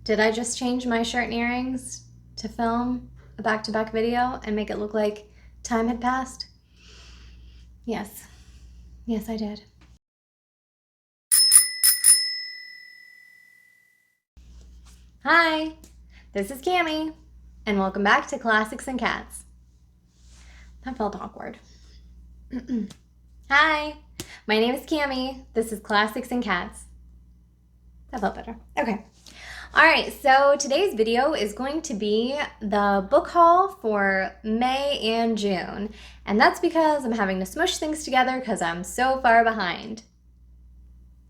Did I just change my shirt and earrings to film a back-to-back video and make it look like time had passed? Yes. Yes, I did. Hi, this is Cami, and welcome back to Classics and Cats. That felt awkward. Hi, my name is Cami. This is Classics and Cats. That felt better. Okay. All right, so today's video is going to be the book haul for May and June. And that's because I'm having to smush things together because I'm so far behind.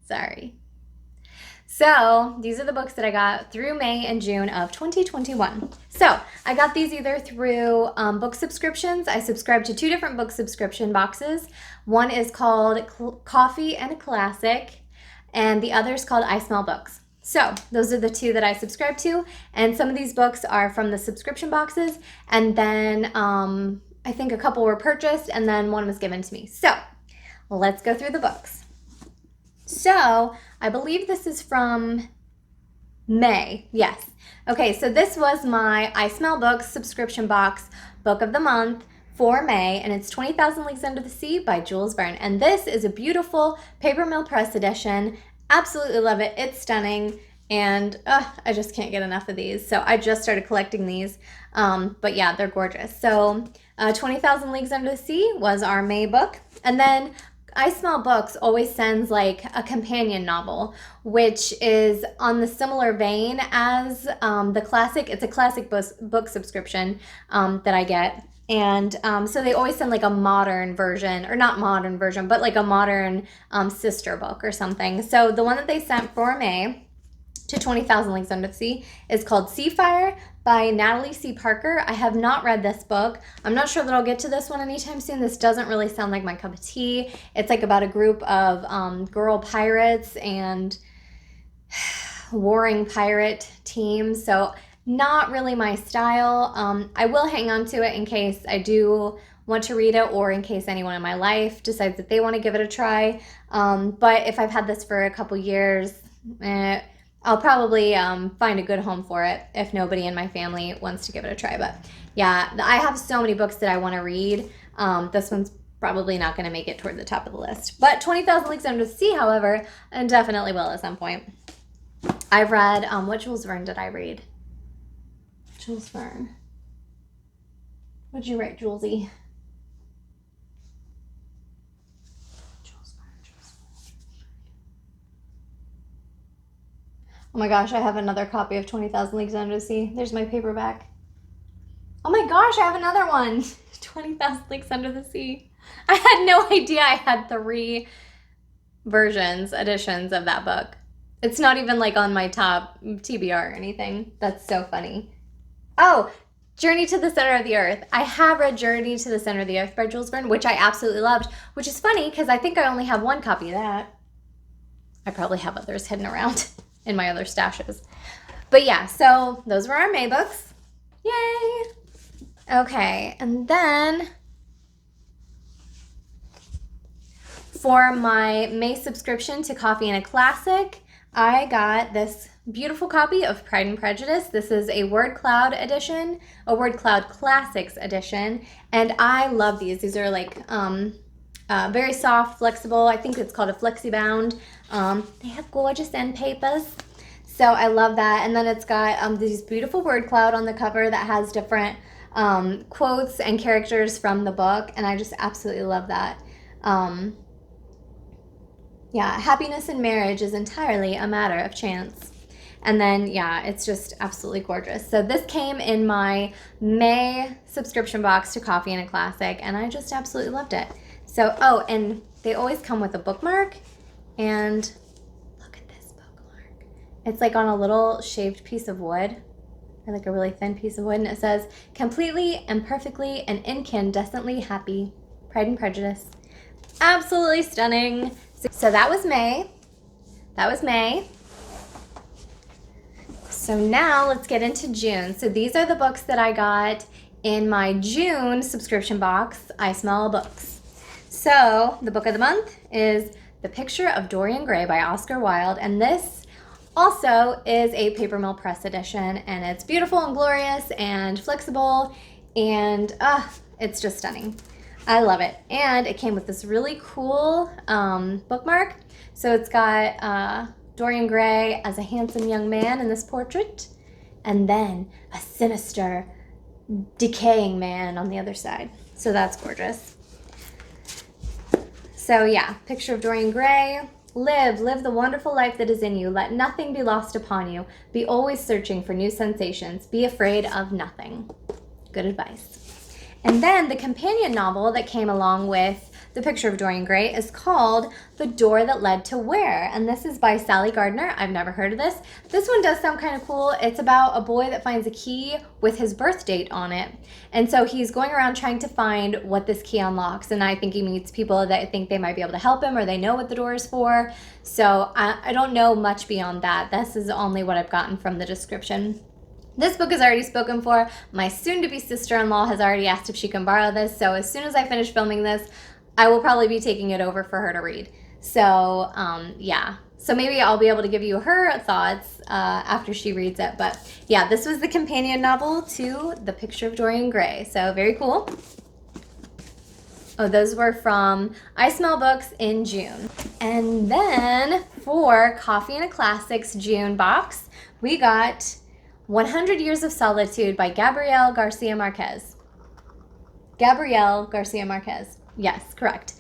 Sorry. So these are the books that I got through May and June of 2021. So I got these either through book subscriptions. I subscribe to two different book subscription boxes. One is called Coffee and a Classic, and the other is called I Smell Books. So those are the two that I subscribe to, and some of these books are from the subscription boxes, and then I think a couple were purchased, and then one was given to me. So let's go through the books. So I believe this is from May. Yes. Okay, so this was my I Smell Books subscription box book of the month for May, and it's 20,000 Leagues Under the Sea by Jules Verne. And this is a beautiful paper mill press edition. Absolutely love it. It's stunning, and I just can't get enough of these. So I just started collecting these, but yeah, they're gorgeous. So 20,000 Leagues Under the Sea was our May book, and then I Smell Books always sends like a companion novel, which is on the similar vein as the classic. It's a classic book subscription that I get. And so they always send like a modern version, or not modern version, but like a modern sister book or something. So the one that they sent for May to 20,000 Leagues Under the Sea is called Seafire by Natalie C. Parker. I have not read this book. I'm not sure that I'll get to this one anytime soon. This doesn't really sound like my cup of tea. It's like about a group of girl pirates and warring pirate teams. So not really my style. I will hang on to it in case I do want to read it, or in case anyone in my life decides that they want to give it a try. But if I've had this for a couple years, I'll probably find a good home for it if nobody in my family wants to give it a try. But yeah, I have so many books that I want to read. This one's probably not going to make it toward the top of the list. But 20,000 Leagues Under the Sea, however, and definitely will at some point. I've read, what Jules Verne did I read? Jules Verne. What'd you write, Julesy? Jules Verne. Oh my gosh, I have another copy of 20,000 Leagues Under the Sea. There's my paperback. Oh my gosh, I have another one. 20,000 Leagues Under the Sea. I had no idea I had 3 editions of that book. It's not even like on my top TBR or anything. That's so funny. Oh, Journey to the Center of the Earth. I have read Journey to the Center of the Earth by Jules Verne, which I absolutely loved, which is funny because I think I only have 1 copy of that. I probably have others hidden around in my other stashes. But yeah, so those were our May books. Yay! Okay, and then for my May subscription to Coffee and a Classic, I got this beautiful copy of Pride and Prejudice. This is a Word Cloud edition, a Word Cloud Classics edition, and I love these. These are like very soft, flexible. I think it's called a FlexiBound. They have gorgeous end papers, so I love that. And then it's got these beautiful word cloud on the cover that has different quotes and characters from the book, and I just absolutely love that. Yeah, happiness in marriage is entirely a matter of chance. And then, yeah, it's just absolutely gorgeous. So this came in my May subscription box to Coffee and a Classic, and I just absolutely loved it. So, oh, and they always come with a bookmark, and look at this bookmark. It's like on a little shaved piece of wood, or like a really thin piece of wood, and it says, completely and perfectly and incandescently happy, Pride and Prejudice. Absolutely stunning. So that was May. That was May. So now let's get into June. So these are the books that I got in my June subscription box, I Smell Books. So the book of the month is The Picture of Dorian Gray by Oscar Wilde. And this also is a paper mill press edition, and it's beautiful and glorious and flexible, and it's just stunning. I love it. And it came with this really cool bookmark. So it's got Dorian Gray as a handsome young man in this portrait, and then a sinister, decaying man on the other side. So that's gorgeous. So yeah, picture of Dorian Gray. Live the wonderful life that is in you. Let nothing be lost upon you. Be always searching for new sensations. Be afraid of nothing. Good advice. And then the companion novel that came along with the picture of Dorian Gray is called The Door That Led to Where? And this is by Sally Gardner. I've never heard of this. This one does sound kind of cool. It's about a boy that finds a key with his birth date on it. And so he's going around trying to find what this key unlocks. And I think he meets people that think they might be able to help him, or they know what the door is for. So I don't know much beyond that. This is only what I've gotten from the description. This book is already spoken for. My soon-to-be sister-in-law has already asked if she can borrow this. So as soon as I finish filming this, I will probably be taking it over for her to read. So yeah, so maybe I'll be able to give you her thoughts after she reads it. But yeah, this was the companion novel to The Picture of Dorian Gray. So very cool. Oh, those were from I Smell Books in June. And then for Coffee and a Classics June box, we got 100 Years of Solitude by Gabriel Garcia Marquez. Gabriel Garcia Marquez. Yes, correct.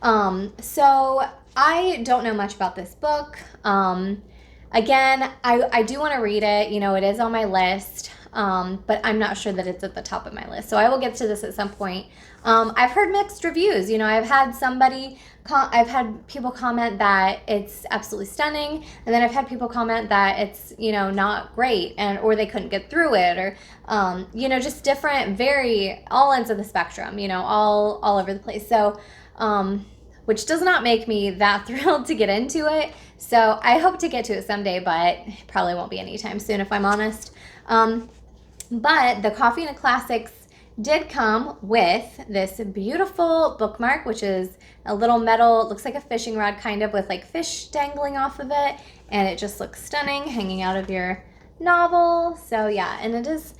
So I don't know much about this book. Again, I do want to read it. You know, it is on my list, but I'm not sure that it's at the top of my list. So I will get to this at some point. I've heard mixed reviews. You know, I've had people comment that it's absolutely stunning, and then I've had people comment that it's, you know, not great, or they couldn't get through it, or you know, just different, all ends of the spectrum, you know, all over the place. So which does not make me that thrilled to get into it. So I hope to get to it someday, but it probably won't be anytime soon, if I'm honest. But the Coffee and a Classics did come with this beautiful bookmark, which is a little metal, it looks like a fishing rod kind of, with like fish dangling off of it, and it just looks stunning hanging out of your novel. So yeah, and this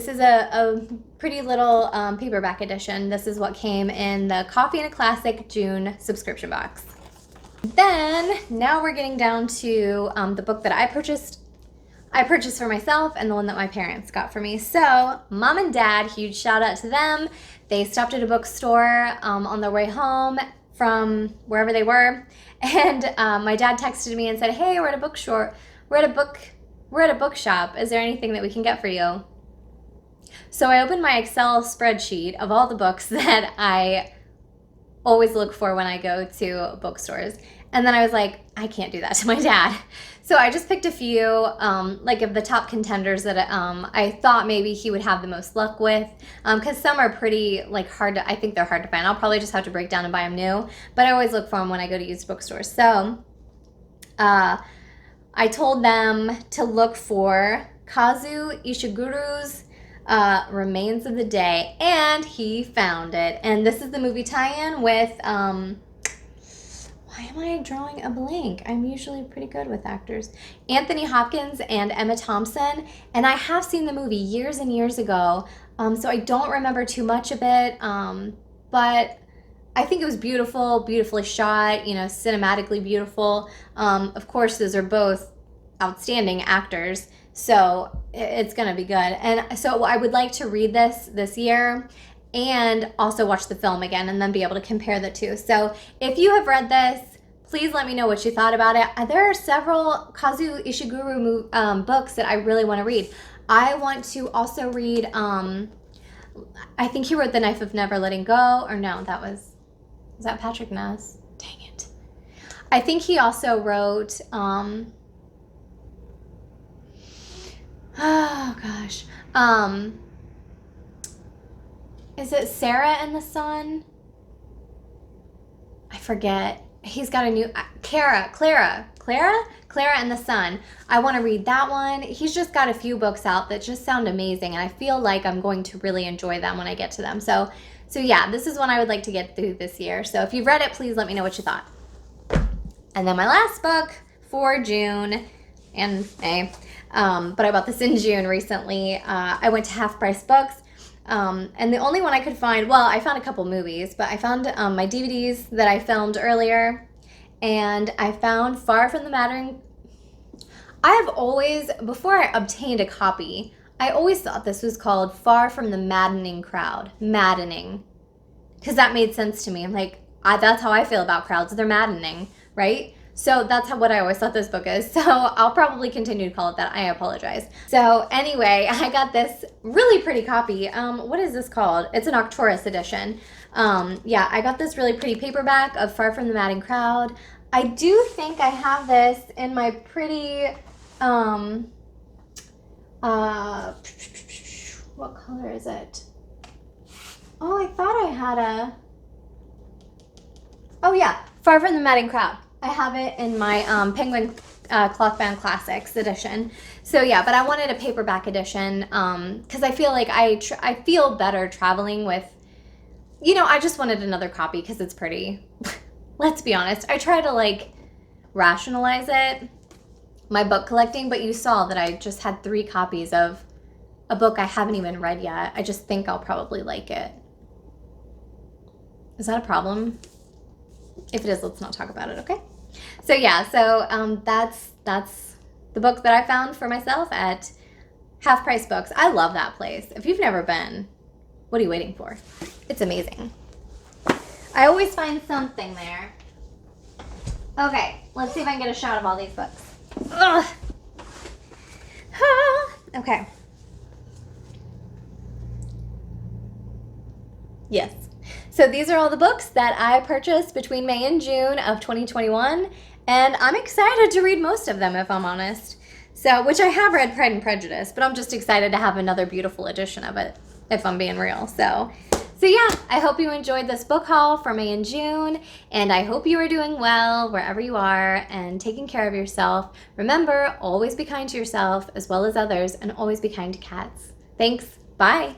is a pretty little paperback edition. This is what came in the Coffee and a Classic June subscription box. Then now we're getting down to the book that I purchased for myself, and the one that my parents got for me. So Mom and Dad, huge shout out to them. They stopped at a bookstore on their way home from wherever they were, and my dad texted me and said, "Hey, we're at a bookstore. We're at a bookshop. Is there anything that we can get for you?" So I opened my Excel spreadsheet of all the books that I always look for when I go to bookstores. And then I was like, I can't do that to my dad. So I just picked a few, like of the top contenders that I thought maybe he would have the most luck with. Because some are pretty I think they're hard to find. I'll probably just have to break down and buy them new. But I always look for them when I go to used bookstores. So I told them to look for Kazou Ishiguro's Remains of the Day, and he found it. And this is the movie tie-in with why am I drawing a blank? I'm usually pretty good with actors. Anthony Hopkins and Emma Thompson, and I have seen the movie years and years ago, so I don't remember too much of it, but I think it was beautifully shot, you know, cinematically beautiful. Of course, those are both outstanding actors, so it's gonna be good. And so I would like to read this year and also watch the film again and then be able to compare the two. So if you have read this, please let me know what you thought about it. There are several Kazou Ishiguro books that I really want to read. I want to also read, I think he wrote The Knife of Never Letting Go, or no, was that Patrick Ness? Dang it. I think he also wrote, oh gosh, is it Sarah and the Sun? I forget. He's got a new, Clara and the Sun. I want to read that one. He's just got a few books out that just sound amazing, and I feel like I'm going to really enjoy them when I get to them. So yeah, this is one I would like to get through this year. So if you've read it, please let me know what you thought. And then my last book for June and May. But I bought this in June recently. I went to Half Price Books. And the only one I could find, well, I found a couple movies, but I found my DVDs that I filmed earlier, and I found Far from the Maddening. I have always, before I obtained a copy, I always thought this was called Far from the Maddening Crowd. Maddening. Because that made sense to me. I'm like, that's how I feel about crowds. They're maddening, right? So that's what I always thought this book is. So I'll probably continue to call it that. I apologize. So anyway, I got this really pretty copy. What is this called? It's an Octorus edition. Yeah, I got this really pretty paperback of Far from the Madding Crowd. I do think I have this in my pretty, what color is it? Oh, I thought I had a, oh yeah, Far from the Madding Crowd. I have it in my Penguin Clothbound Classics edition. So yeah, but I wanted a paperback edition because I feel like I feel better traveling with, I just wanted another copy because it's pretty. Let's be honest. I try to like rationalize it, my book collecting, but you saw that I just had 3 copies of a book I haven't even read yet. I just think I'll probably like it. Is that a problem? If it is, let's not talk about it, okay? So yeah, so that's the book that I found for myself at Half Price Books. I love that place. If you've never been, what are you waiting for? It's amazing. I always find something there. Okay, let's see if I can get a shot of all these books. Ugh. Okay. Yes. So these are all the books that I purchased between May and June of 2021, and I'm excited to read most of them, if I'm honest. So, which I have read Pride and Prejudice, but I'm just excited to have another beautiful edition of it, if I'm being real. So yeah, I hope you enjoyed this book haul for May and June, and I hope you are doing well wherever you are and taking care of yourself. Remember, always be kind to yourself as well as others, and always be kind to cats. Thanks. Bye.